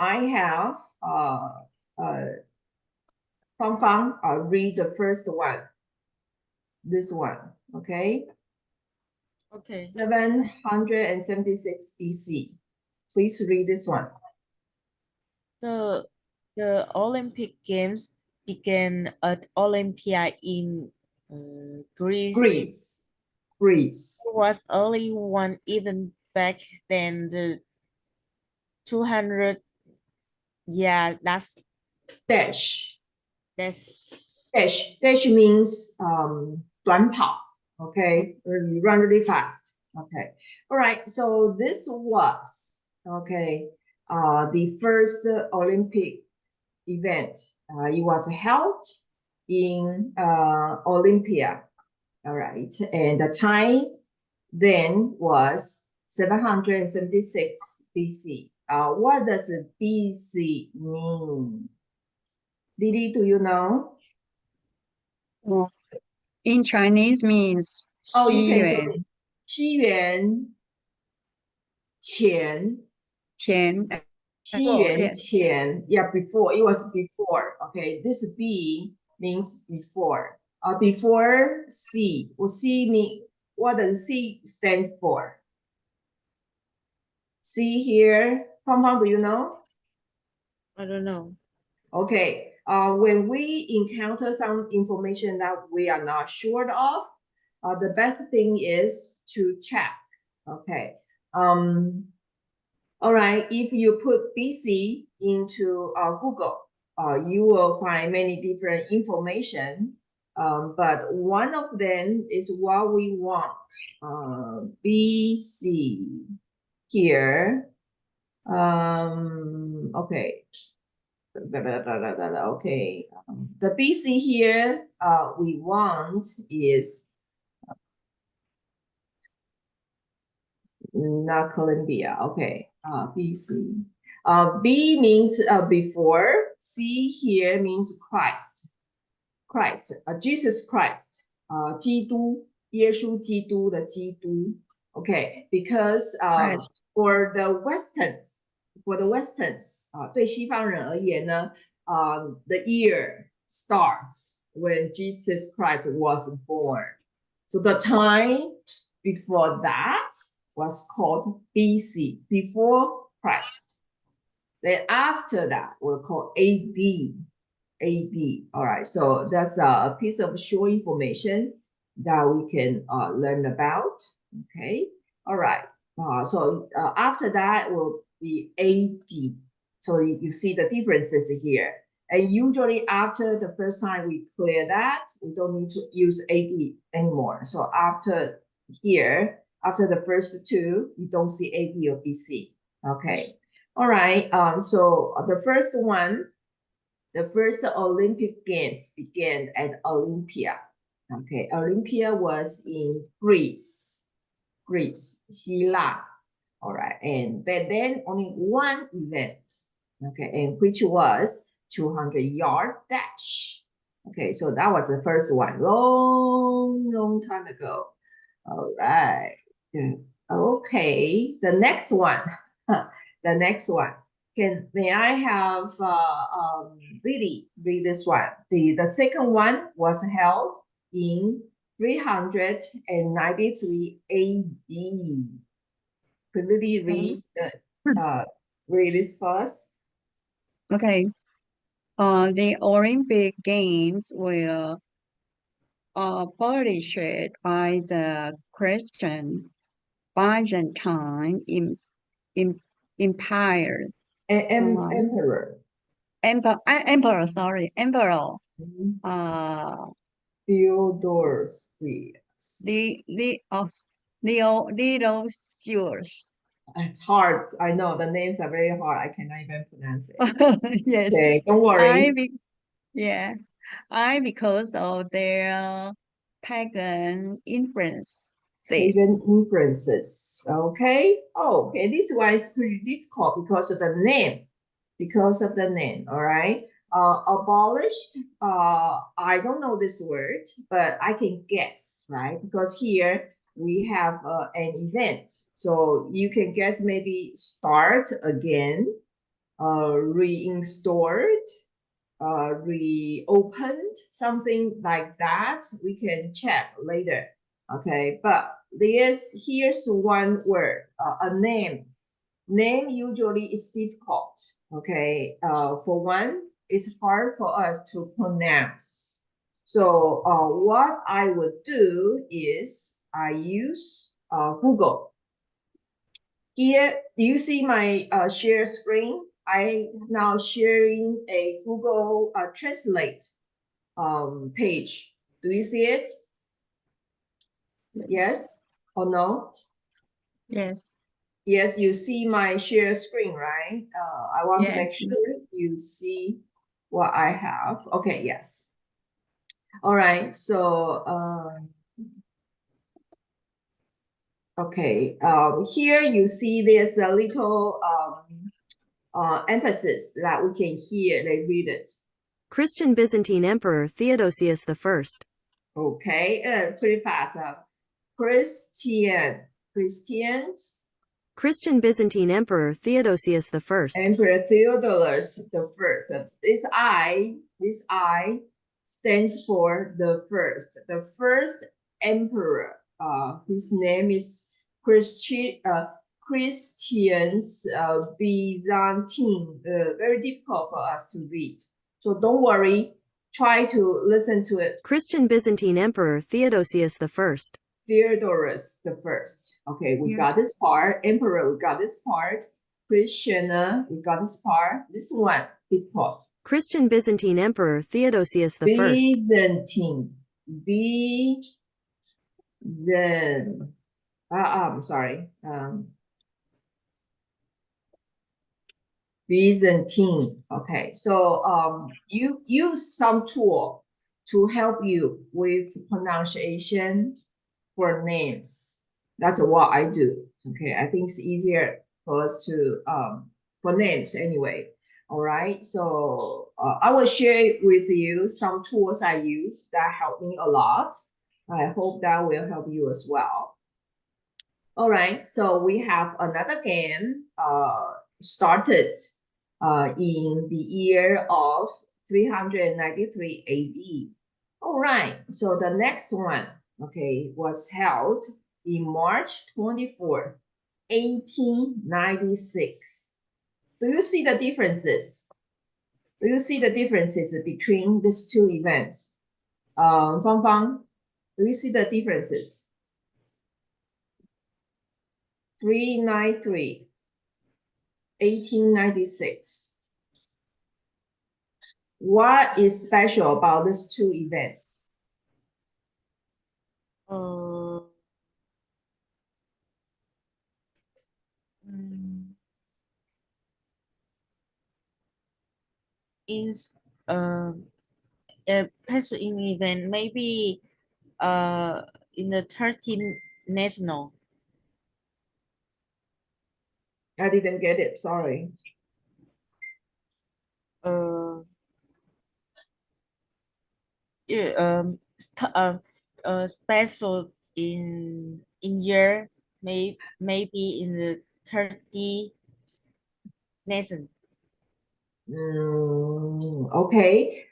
I have Fang Fang read the first one. This one, okay? Okay. 776 BC. Please read this one. The Olympic Games began at Olympia in Greece. Greece. There was only one event back then. The 200. Yeah, that's Dash. that's Dash means 短跑. Okay, you run really fast. Okay, all right. So this was the first Olympic event. It was held in Olympia. All right, and the time then was 776 BC. What does BC mean? Lily, do you know? Well, in Chinese means Oh, you can Xi say 西元前Qian. Yeah, before. It was before. Okay, this B means before. Before C. Well, C mean, what does C stand for? C here. Pong Pong, do you know? I don't know. Okay. When we encounter some information that we are not sure of, the best thing is to check. Okay. All right. If you put BC into Google, you will find many different information. But one of them is what we want. BC here. Okay. Okay. The BC here we want is not Columbia. Okay. BC. B means before. C here means Christ. Christ. Jesus Christ. 基督，耶稣基督的基督。Okay, because for the Westerns, 对西方人而言呢，the year starts when Jesus Christ was born. So the time before that was called BC, before Christ. Then after that, we'll call AD. AD. All right, so that's a piece of short information that we can learn about. Okay, all right. So after that will be AD. So you see the differences here. And usually after the first time we clear that, we don't need to use AD anymore. So after here, after the first two, you don't see AD or BC. Okay, all right. So the first one, the first Olympic Games began at Olympia. Okay, Olympia was in Greece,希腊. All right, and but then only one event. Okay, and which was 200-yard dash. Okay, so that was the first one, long time ago. All right. Okay, the next one. The next one. May I have Lily read this one? The second one was held in 393 AD. Could Lily read read this first? Okay. The Olympic Games were abolished by the Christian Byzantine Empire. Emperor. Emperor, sorry, Emperor. Theodosius. Theodosius. It's hard. I know the names are very hard. I cannot even pronounce it. Yes. Okay, don't worry. Because of their pagan influences. Pagan influences. Okay. Oh, okay. This one is pretty difficult because of the name. Because of the name. All right. Abolished. I don't know this word, but I can guess, right? Because here we have an event, so you can guess maybe start again. reinstalled, reopened, something like that. We can check later. Okay, but here's one word, a name. Name usually is difficult. Okay, for one, it's hard for us to pronounce. So what I would do is I use Google. Here, do you see my share screen? I now sharing a Google Translate page. Do you see it? Yes or no? Yes. Yes, you see my share screen, right? I want to make Yes. sure you see what I have. Okay, yes. All right, so okay, here you see there's a little emphasis that we can hear, they read it. Christian Byzantine Emperor Theodosius I. Okay, pretty fast. Christian Christian Byzantine Emperor Theodosius I. Emperor Theodorus the First. This I stands for the first emperor. His name is Christians Byzantine. Very difficult for us to read. So don't worry. Try to listen to it. Christian Byzantine Emperor Theodosius I. Theodorus the First. Okay, we got this part. Emperor, we got this part. Christian, we got this part. This one, difficult. Christian Byzantine Emperor Theodosius I. Byzantine. I'm sorry. Byzantine. Okay, so you use some tool to help you with pronunciation for names. That's what I do. Okay, I think it's easier for us to for names anyway. All right, so I will share with you some tools I use that help me a lot. I hope that will help you as well. All right, so we have another game started in the year of 393 AD. All right, so the next one, okay, was held in March 24th, 1896. Do you see the differences? Do you see the differences between these two events? Fang Fang, do you see the differences? 393, 1896. What is special about these two events? In a special event, maybe in the 13th national. I didn't get it, sorry. Special in year maybe in the 30 nation. Okay.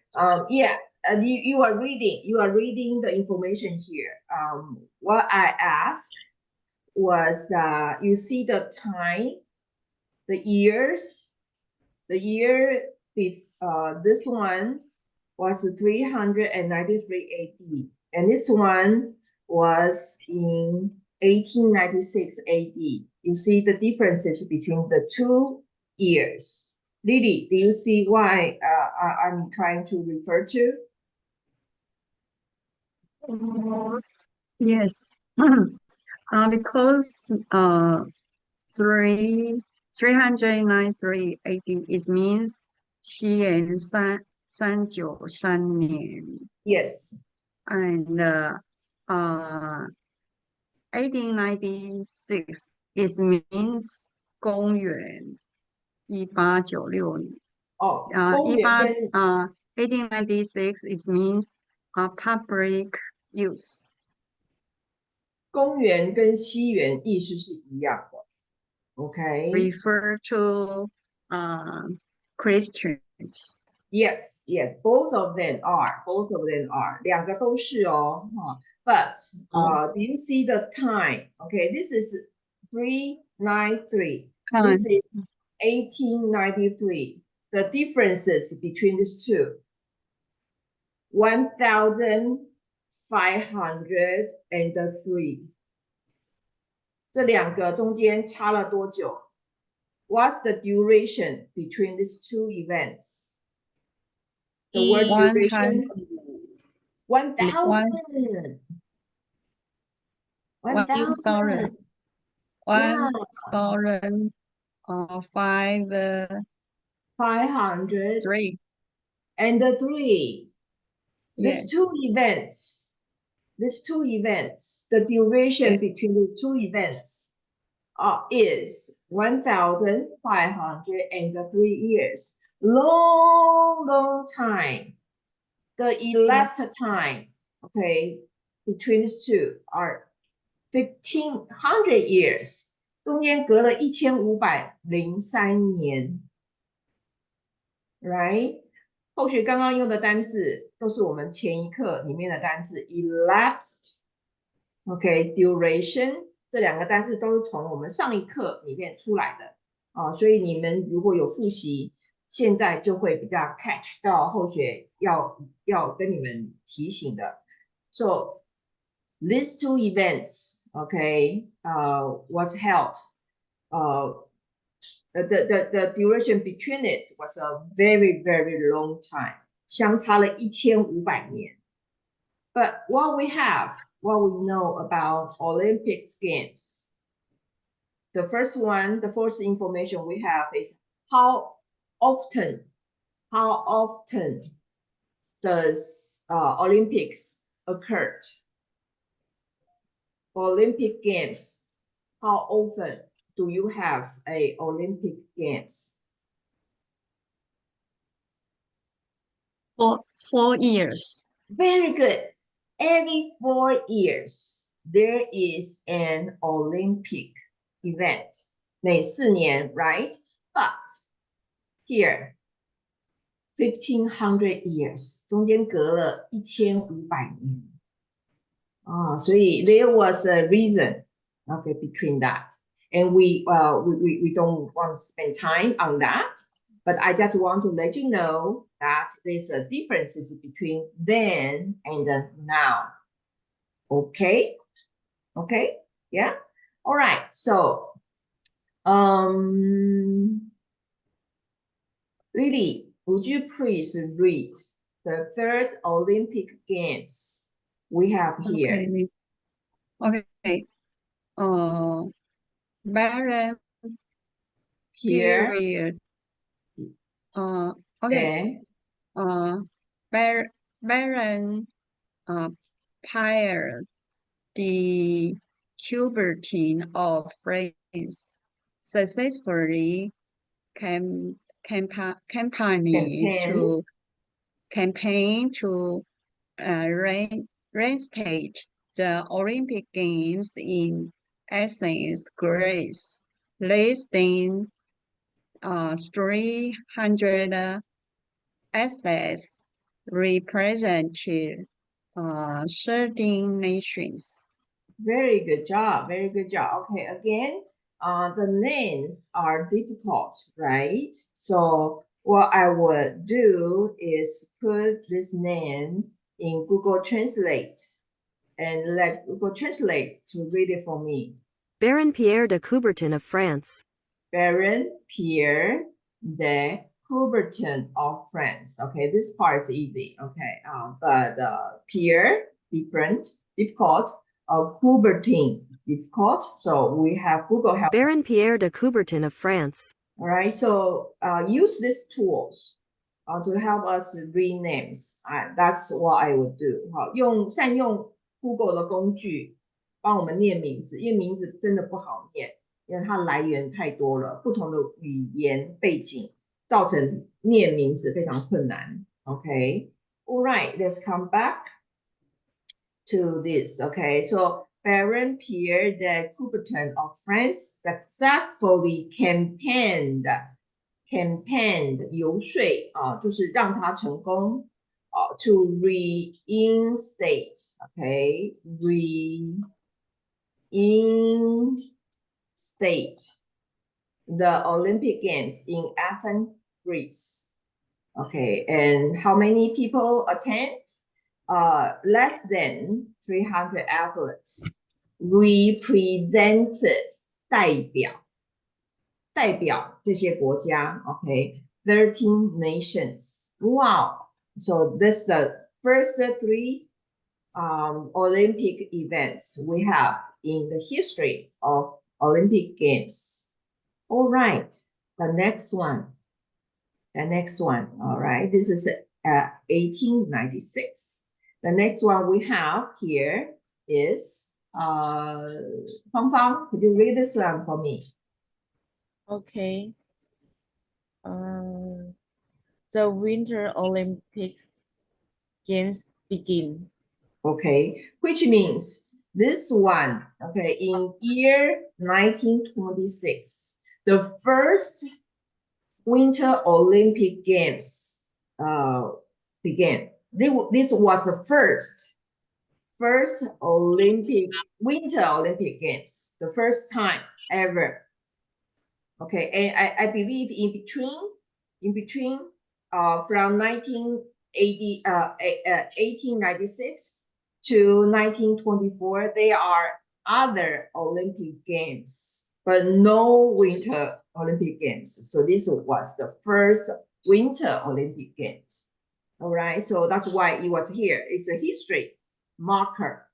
Yeah. You are reading the information here. What I asked was that you see the time, the years, the year this one was 393 AD, and this one was in 1896 AD. You see the differences between the 2 years. Lily, do you see why I'm trying to refer to? Yes. Because 393 AD it means 西元393年 Yes. and 1896 it means 公元1896年 Oh, 1896 it means public use. 公元跟西元意思是一样的。Okay. Refer to Christians. Yes, yes, both of them are. Both of them are. 两个都是哦，哈。But do you see the time? Okay, this is 393. This is 1893. The differences between these two. 1503. 这两个中间差了多久？ What's the duration between these two events? The word duration? 1,000. 1,000. 1,000 500 3. and 3. Yes. These two events, the duration Yes. between the two events is 1,503 years. Long time. The elapsed time, okay, between these two are 1,500 years. 中间隔了1503年 ，right？ 后学刚刚用的单字都是我们前一课里面的单字 elapsed，OK，duration， 这两个单字都是从我们上一课里面出来的所以你们如果有复习，现在就会比较 catch 到后学要跟你们提醒的。So these two events, okay, was held. The duration between it was a very long time. 相差了1500年。But what we know about Olympic Games, the first information we have is how often does Olympics occurred? Olympic Games, how often do you have a Olympic Games? 4 years. Very good. Every 4 years, there is an Olympic event. 每4年, right? But here, 1,500 years, 中间隔了1500年。所以 there was a reason, okay, between that. And we don't want to spend time on that. But I just want to let you know that there's a differences between then and now. Okay? Okay? Yeah? All right. So, Lily, would you please read the third Olympic Games we have here? Okay. Barren Here. period. Okay. Okay. Baron Pierre de Coubertin of France successfully campaign to reinstate the Olympic Games in Athens, Greece. Less than 300 athletes represented 13 nations. Very good job. Very good job. Okay, again, the names are difficult, right? So what I would do is put this name in Google Translate and let Google Translate to read it for me. Baron Pierre de Coubertin of France. Baron Pierre de Coubertin of France. Okay, this part is easy. Okay, but Pierre, difficult. Coubertin, difficult. So we have Google help. Baron Pierre de Coubertin of France. All right, so use these tools to help us read names. That's what I would do. 好，善用 Google 的工具帮我们念名字，因为名字真的不好念，因为它来源太多了，不同的语言背景造成念名字非常困难。Okay, all right, let's come back to this. Okay, so Baron Pierre de Coubertin of France successfully campaigned campaign 游说啊，就是让他成功to reinstate the Olympic Games in Athens, Greece. Okay, and how many people attend? Less than 300 athletes represented 代表这些国家 okay, 13 nations. Wow. So this is the first three Olympic events we have in the history of Olympic Games. All right, the next one. All right, this is 1896. The next one we have here is Fang Fang, could you read this one for me? Okay. The Winter Olympic Games begin. Okay, which means this one, okay, in year 1926, the first Winter Olympic Games began. This was the first Winter Olympic Games, the first time ever. Okay, and I believe in between from 1896 to 1924, there are other Olympic Games, but no Winter Olympic Games. So this was the first Winter Olympic Games. All right, so that's why it was here. It's a history marker.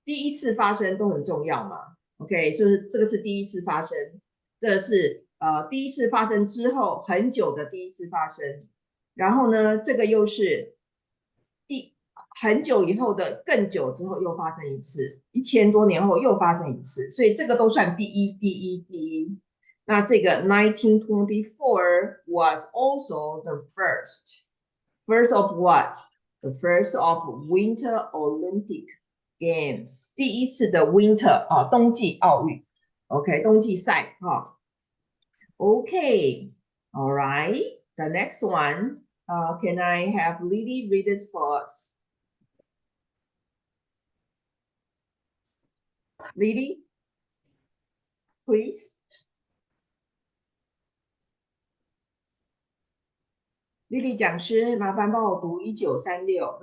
第一次发生都很重要嘛。OK， 就是这个是第一次发生，这是第一次发生之后很久的第一次发生，然后呢，这个又是很久以后的更久之后又发生一次，1000多年后又发生一次，所以这个都算第一。那这个1924 was also the first of what? The first of Winter Olympic Games， 第一次的 Winter 冬季奥运 ，OK， 冬季赛OK, all right. The next one, can I have Lily read it for us? Lily, please. Lily 讲师，麻烦帮我读1936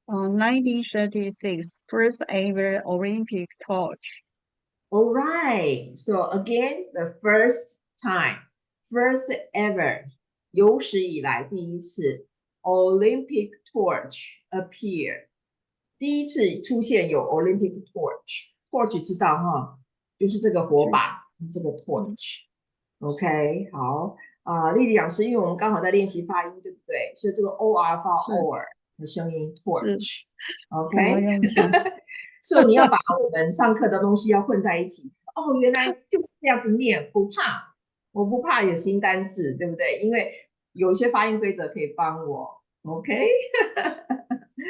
1936, first ever Olympic torch. All right. So again, the first ever, 有史以来第一次 Olympic torch appear. 第一次出现有 Olympic torch 知道哈，就是这个火把，这个 torch。OK， 好丽丽讲师，因为我们刚好在练习发音，对不对？所以这个 OR 发 OR 的声音 torch。OK， 所以你要把我们上课的东西要混在一起。哦，原来就是这样子念，不怕，我不怕有新单字，对不对？因为有一些发音规则可以帮我。OK。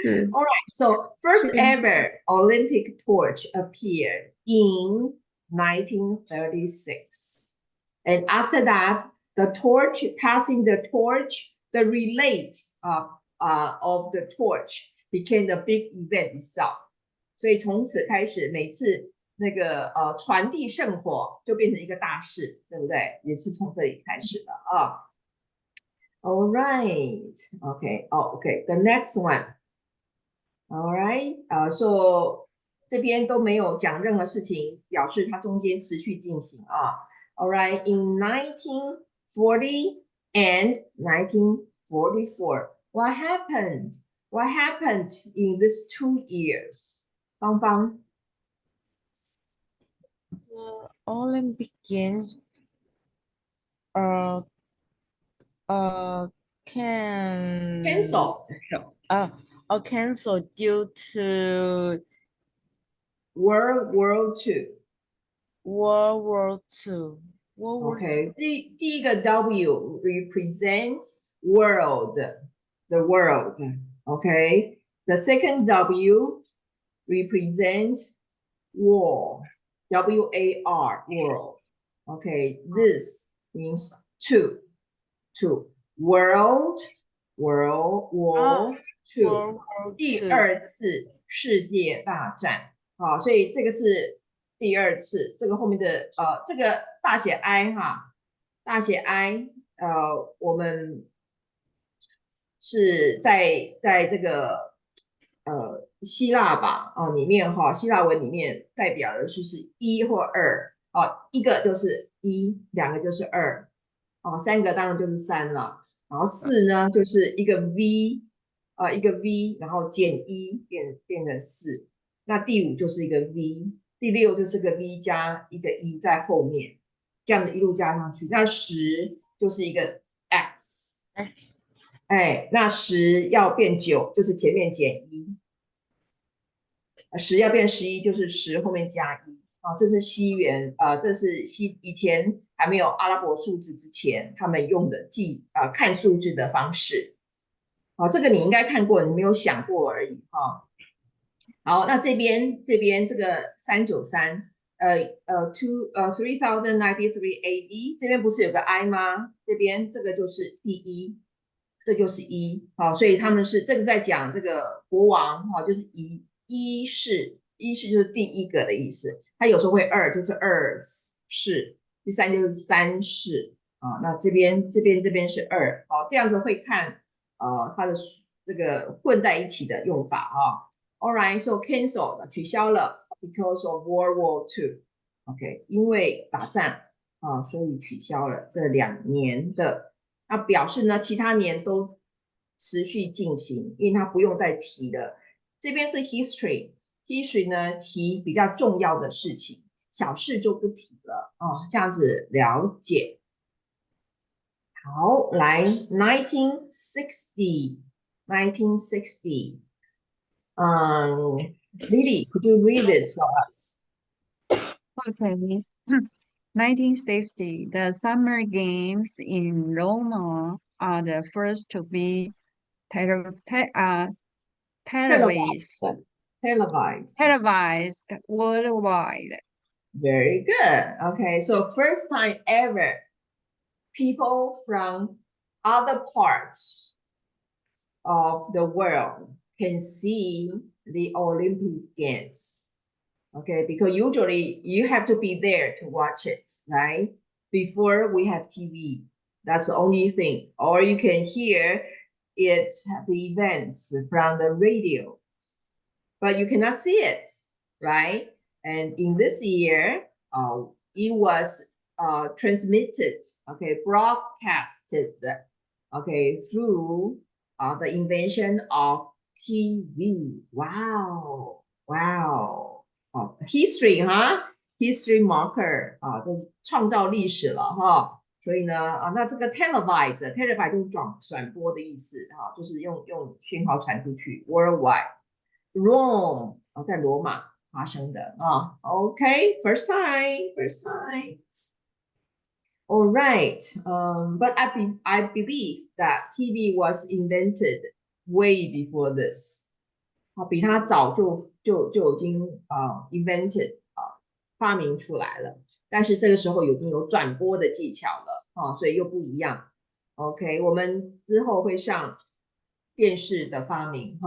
All right, so first ever Olympic torch appeared in 1936. And after that, the torch, passing the torch, the relay of the torch became the big event itself. 所以从此开始，每次那个传递圣火就变成一个大事，对不对？也是从这里开始的啊。All right, okay, okay, the next one. All right, so 这边都没有讲任何事情，表示它中间持续进行啊。All right, in 1940 and 1944, what happened? What happened in these 2 years? 芳芳 The Olympic Games canceled due to World War II. World War II. Okay, 第一个 W represents world, the world. Okay, the second W represent war, WAR, world. Okay, this means two world war two World War 第 Two 二次世界大战。好，所以这个是第二次，这个后面的这个大写 I 哈，大写 I 我们是在这个希腊吧里面哈，希腊文里面代表的就是一或二一个就是一，两个就是二三个当然就是三了，然后四呢就是一个 V 一个 V， 然后减一变成四，那第五就是一个 V， 第六就是个 V 加一个一在后面，这样子一路加上去，那10就是一个 X， 哎，那10要变9就是前面减一，10要变11就是10后面加一这是西元这是以前还没有阿拉伯数字之前他们用的看数字的方式。好，这个你应该看过，你没有想过而已好，那这边这个3933093 AD 这边不是有个 I 吗？这边这个就是第一，这就是一，好，所以他们是这个在讲这个国王就是一世就是第一个的意思，它有时候会二，就是二世，第三就是三世那这边是二，好，这样子会看它的这个混在一起的用法All right, so cancel 取消了 because of World War II. OK， 因为打仗所以取消了这2年的。那表示呢，其他年都持续进行，因为它不用再提了。这边是 history 呢提比较重要的事情，小事就不提了这样子了解。好，来1960。Lily, could you read this for us? Okay. 1960, the Summer Games in Roma are the first to be televised worldwide. Very good. Okay, so first time ever, people from other parts of the world can see the Olympic Games. Okay, because usually you have to be there to watch it, right? Before we have TV, that's the only thing. Or you can hear it, the events from the radio, but you cannot see it, right? And in this year, it was transmitted, broadcasted, through the invention of TV. Wow. History history marker 都是创造历史了所以呢那这个 televise 就是转播的意思就是用讯号传出去 worldwide。Rome 在罗马发生的OK first time all right but I believe that TV was invented way before this 比它早就已经invented 发明出来了，但是这个时候已经有转播的技巧了所以又不一样。OK， 我们之后会上电视的发明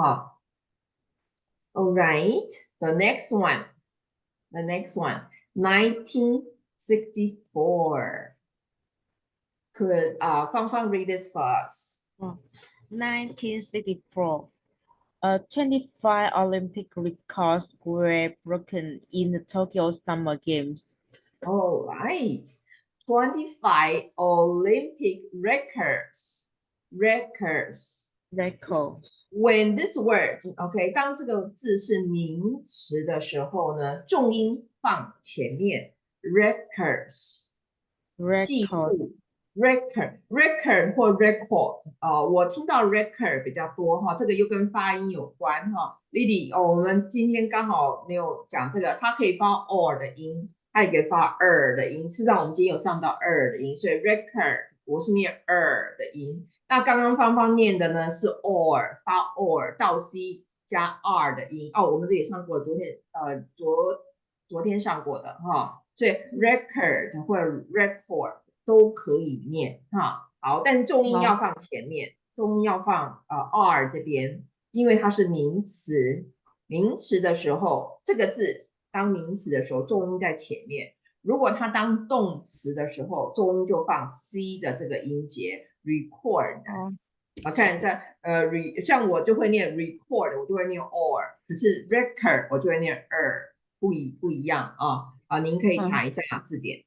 All right, the next one, 1964. Could Fang Fang read this for us? 1964. 25 Olympic records were broken in the Tokyo Summer Games. All right, 25 Olympic records. When this word, OK， 当这个字是名词的时候呢，重音放前面 records， 记录 record 或 record 我听到 record 比较多这个又跟发音有关Lily 我们今天刚好没有讲这个，它可以发 or 的音，它也可以发的音，事实上我们今天有上到的音，所以 record 我是念的音。那刚刚芳芳念的呢是 or 发 or 倒 c 加 r 的音我们这也上过，昨天上过的所以 record 或者 record 都可以念哈。好，但是重音要放前面，重音要放R 这边，因为它是名词。名词的时候，这个字当名词的时候，重音在前面。如果它当动词的时候，重音就放 C 的这个音节 record。看在像我就会念 record， 我就会念 or， 可是 record 我就会念 不一样啊。您可以查一下字典。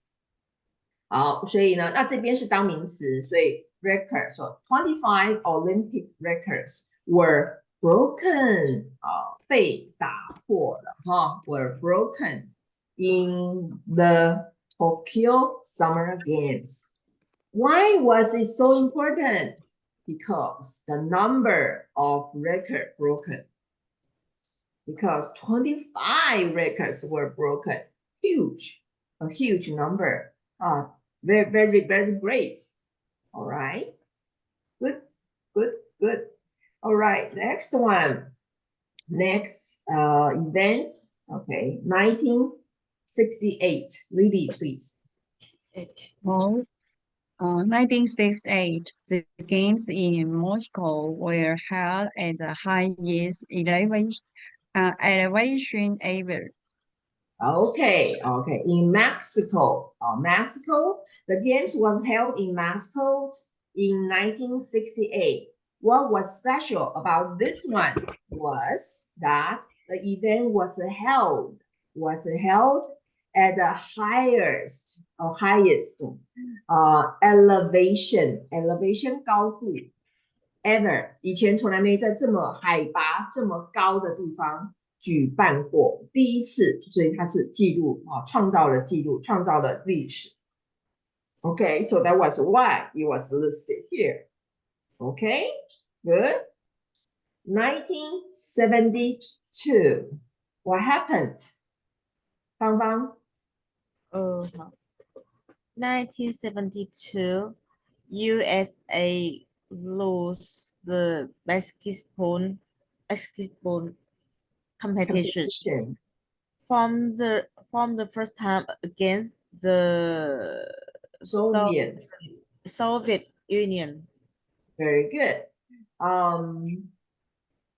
好，所以呢，那这边是当名词，所以 record， so 25 Olympic records were broken， 被打破了哈 ，were broken in the Tokyo Summer Games. Why was it so important? Because the number of records broken. Because 25 records were broken. A huge number. Very, very, very great. All right. Good. All right, next one. Next event. Okay, 1968. Lily, please. 1968, the games in Moscow were held at the highest elevation ever. Okay. In Mexico, the games was held in Mexico in 1968. What was special about this one was that the event was held at the highest elevation 高度 ever 以前从来没在这么海拔这么高的地方举办过，第一次，所以它是记录创造了记录，创造了历史。Okay, so that was why it was listed here. Okay, good. 1972. What happened? 芳芳。好。1972, USA lost the basketball competition from the first time against the Soviet Union. Very good.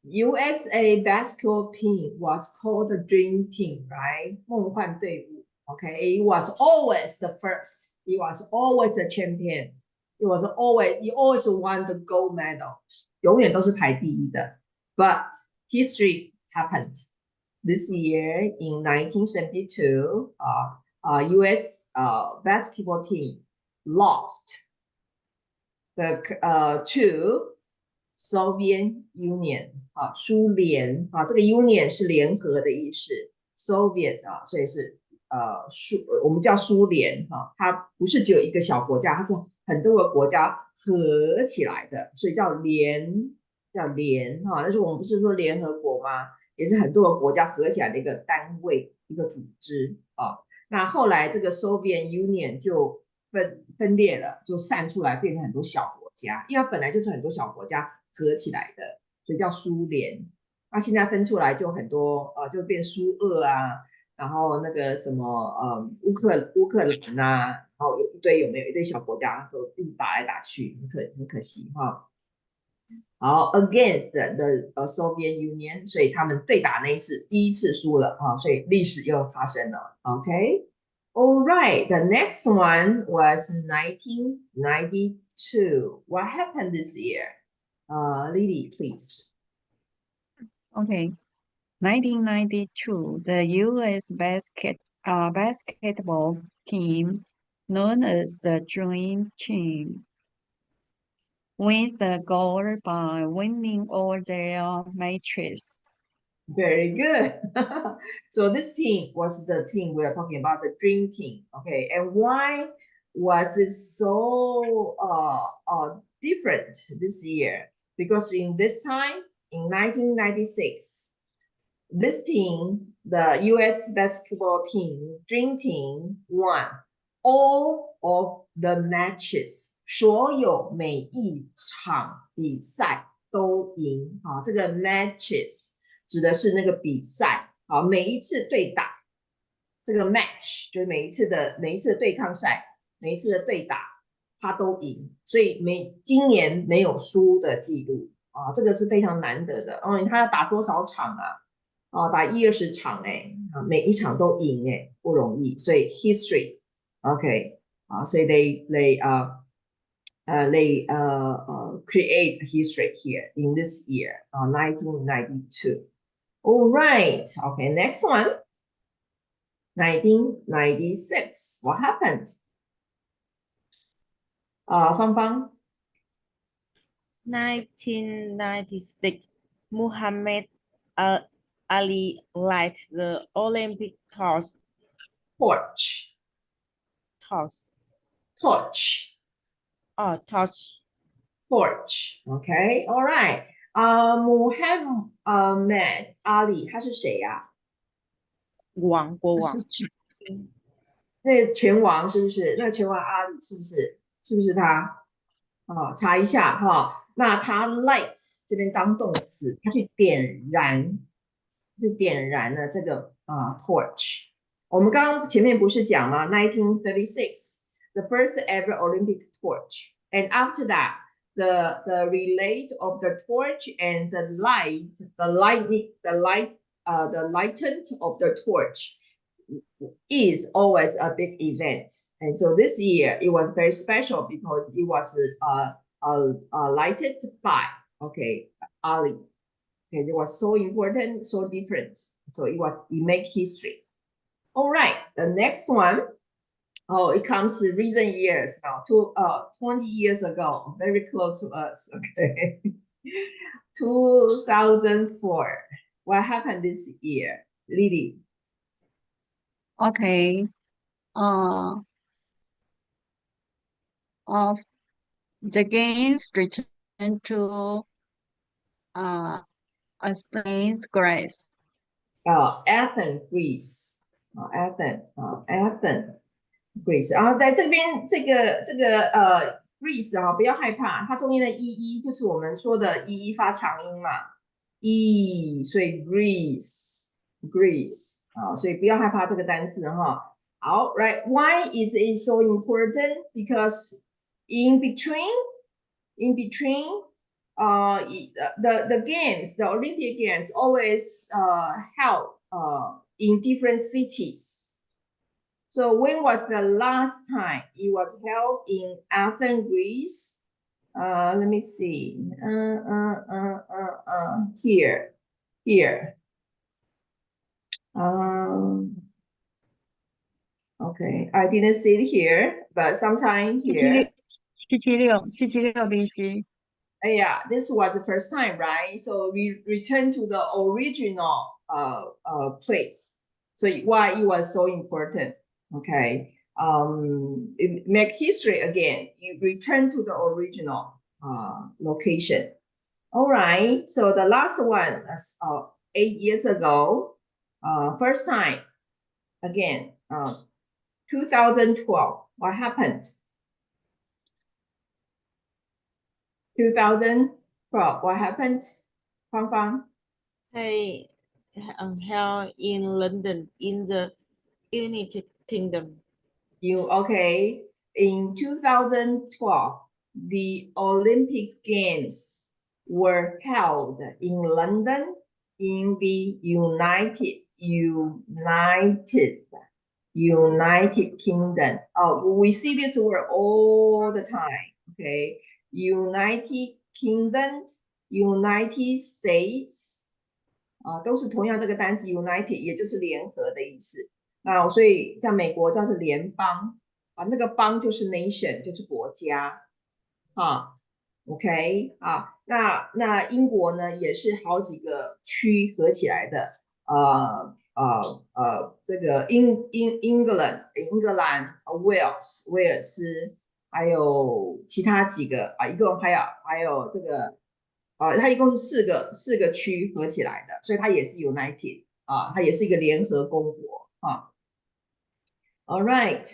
USA basketball team was called the Dream Team, right? 梦幻队伍 Okay, it was always the first. It was always a champion. It always won the gold medal. 永远都是排第一的。But history happened. This year in 1972, US basketball team lost to Soviet Union 苏联这个 Union 是联合的意思 ，Soviet 所以是我们叫苏联它不是只有一个小国家，它是很多个国家合起来的，所以叫联但是我们不是说联合国吗？也是很多个国家合起来的一个单位，一个组织那后来这个 Soviet Union 就分裂了，就散出来变成很多小国家，因为它本来就是很多小国家合起来的，所以叫苏联。那现在分出来就很多就变苏俄然后那个什么乌克兰然后有一堆小国家都一直打来打去，很可惜好 against the Soviet Union， 所以他们对打那一次第一次输了所以历史又发生了。Okay, all right. The next one was 1992. What happened this year? Lily, please. Okay. 1992, the U.S. basketball team, known as the Dream Team, wins the gold by winning all their matches. Very good. So this team was the team we are talking about, the Dream Team. Okay, and why was it so different this year? Because in this time, in 1996, this team, the US basketball team, Dream Team, won all of the matches. 所有每一场比赛都赢这个 matches 指的是那个比赛每一次对打，这个 match 就是每一次的对抗赛，每一次的对打他都赢，所以今年没有输的记录啊，这个是非常难得的。哦，他要打多少场啊？哦，打20场哎，每一场都赢哎，不容易。所以 history，OK，所以 they create history here in this year, 1992. All right, okay, next one, 1996. What happened? 芳芳。 1996, Muhammad Ali led the Olympic torch. Torch. Torch. Okay, all right. Muhammad Ali 他是谁呀？国王。那拳王是不是？那拳王阿里是不是？是不是他？查一下哈。那他 light 这边当动词，他去点燃了这个torch。我们刚刚前面不是讲吗？1936 the first ever Olympic torch, and after that the relay of the torch and the lighten of the torch is always a big event. And so this year it was very special because it was lighted by Ali. Okay, it was so important, so different. So it made history. All right, the next one. Oh, it comes to recent years now, 20 years ago, very close to us. Okay, 2004. What happened this year, Lily? Okay. Of the games return to Athens, Greece. Athens, Greece. Athens, Greece. 然后在这边Greece 不要害怕，它中间的一就是我们说的一发长音嘛，所以 Greece 所以不要害怕这个单字哈。好 ，right? Why is it so important? Because in between, the games, the Olympic Games, always held in different cities. So when was the last time it was held in Athens, Greece? Let me see. Here. Okay, I didn't see it here, but sometime here. 776 BC. Yeah, this was the first time, right? So we return to the original place. So why it was so important? Okay, it make history again. You return to the original location. All right. So the last one is 8 years ago. First time again. 2012. What happened? 2012. What happened? Fang Fang. Held in London in the United Kingdom. Okay. In 2012, the Olympic Games were held in London in the United Kingdom. We see this word all the time. Okay. United Kingdom, United States, 都是同样这个单词 United， 也就是联合的意思。那所以在美国叫做联邦那个邦就是 nation， 就是国家OK 那英国呢也是好几个区合起来的，这个英格兰、威尔斯，还有其他几个一共还有这个它一共是四个区合起来的，所以它也是 United 它也是一个联合公国All right,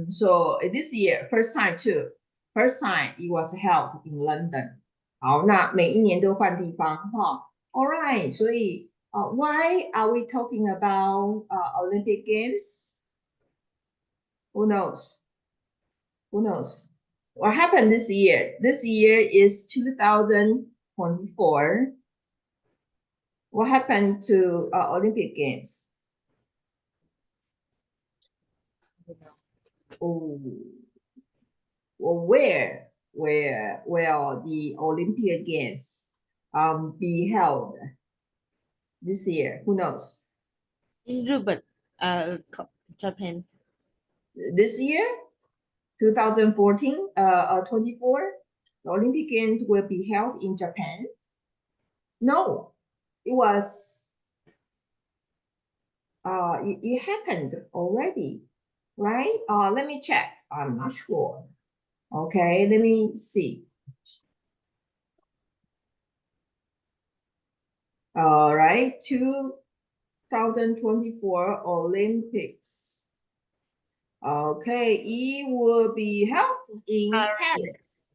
so this year first time it was held in London. 好，那每一年都换地方All right, 所以why are we talking about Olympic Games? Who knows? What happened this year? This year is 2024. What happened to Olympic Games? Oh, well, where will the Olympic Games be held this year? Who knows? In Japan, Japan. This year, 2014, 24, the Olympic Games will be held in Japan. No, it was. It happened already, right? Let me check. I'm not sure. Okay, let me see. All right, 2024 Olympics. Okay, it will be held in Paris. Paris.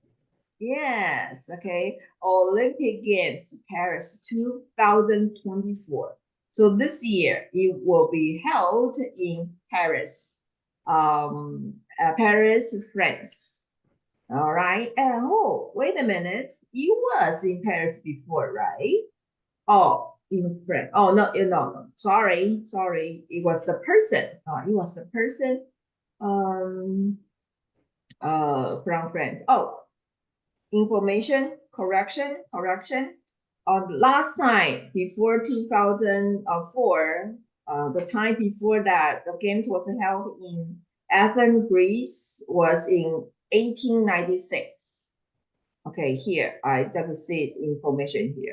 Yes, okay. Olympic Games Paris 2024. So this year it will be held in Paris, Paris, France. All right. And oh, wait a minute. You was in Paris before, right? Oh, in France. Oh no, no. Sorry. It was the person. It was the person. From France. Oh, information correction. Last time before 2004, the time before that the games was held in Athens, Greece was in 1896. Okay, here I just see information here.